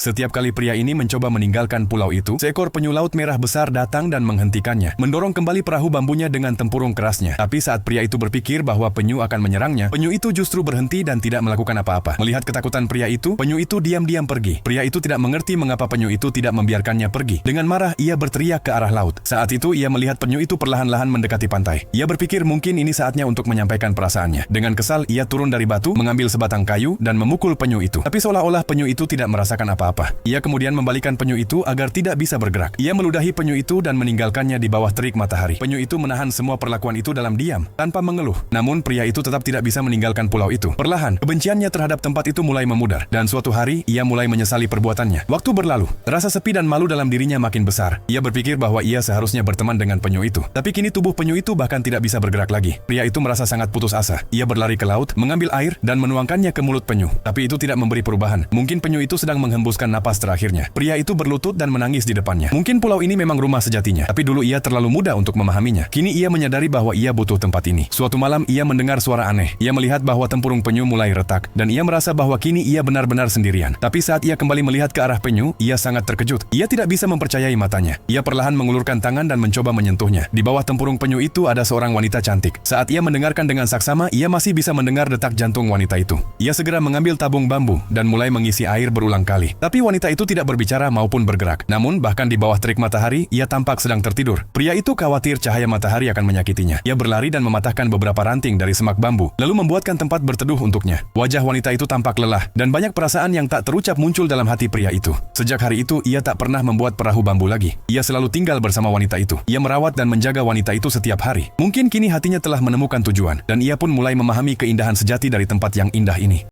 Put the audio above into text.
Setiap kali pria ini mencoba meninggalkan pulau itu, seekor penyu laut merah besar datang dan menghentikannya, mendorong kembali perahu bambunya dengan tempurung kerasnya. Tapi saat pria itu berpikir bahwa penyu akan menyerangnya, penyu itu justru berhenti dan tidak melakukan apa-apa. Melihat ketakutan pria itu, penyu itu diam-diam pergi. Pria itu tidak mengerti mengapa penyu itu tidak membiarkannya pergi. Dengan marah, ia berteriak ke arah laut. Saat itu, ia melihat penyu itu perlahan-lahan mendekati pantai. Ia berpikir mungkin ini saatnya untuk menyampaikan perasaannya. Dengan kesal, ia turun dari batu, mengambil sebatang kayu, dan memukul penyu itu. Tapi seolah-olah penyu itu tidak merasakan apa-apa. Ia kemudian membalikkan penyu itu agar tidak bisa bergerak. Ia meludahi penyu itu dan meninggalkannya di bawah terik matahari. Penyu itu menahan semua perlakuan itu dalam diam, tanpa mengeluh. Namun pria itu tetap tidak bisa meninggalkan pulau itu. Perlahan, kebenciannya terhadap tempat itu mulai memudar. Dan suatu hari, ia mulai menyesali perbuatannya. Waktu berlalu, rasa sepi dan malu dalam dirinya makin besar. Ia berpikir bahwa ia seharusnya berteman dengan penyu itu. Tapi kini tubuh penyu itu bahkan tidak bisa bergerak lagi. Pria itu merasa sangat putus asa. Ia berlari ke laut, mengambil air, dan menuangkannya ke mulut penyu. Tapi itu tidak memberi perubahan. Mungkin penyu itu sedang menghembuskan napas terakhirnya. Pria itu berlutut dan menangis di depannya. Mungkin pulau ini memang rumah sejatinya, tapi dulu ia terlalu muda untuk memahaminya. Kini ia menyadari bahwa ia butuh tempat ini. Suatu malam ia mendengar suara aneh. Ia melihat bahwa tempurung penyu mulai retak, dan ia merasa bahwa kini ia benar-benar sendirian. Tapi saat ia kembali melihat ke arah penyu, ia sangat terkejut. Ia tidak bisa mempercayai matanya. Ia perlahan mengulurkan tangan dan mencoba menyentuhnya. Di bawah tempurung penyu itu ada seorang wanita cantik. Saat ia mendengarkan dengan saksama, ia masih bisa mendengar detak jantung wanita itu. Ia segera mengambil tabung bambu dan mulai mengisi air berulang kali. Tapi wanita itu tidak berbicara maupun bergerak. Namun bahkan di bawah terik matahari, ia tampak sedang tertidur. Pria itu khawatir cahaya matahari akan menyakitinya. Ia berlari dan mematahkan beberapa ranting dari semak bambu, lalu membuatkan tempat berteduh untuknya. Wajah wanita itu tampak lelah, dan banyak perasaan yang tak terucap muncul dalam hati pria itu. Sejak hari itu, ia tak pernah membuat perahu bambu lagi. Ia selalu tinggal bersama wanita itu. Ia merawat dan menjaga wanita itu setiap hari. Mungkin kini hatinya telah menemukan tujuan, dan ia pun mulai memahami keindahan sejati dari tempat yang indah ini.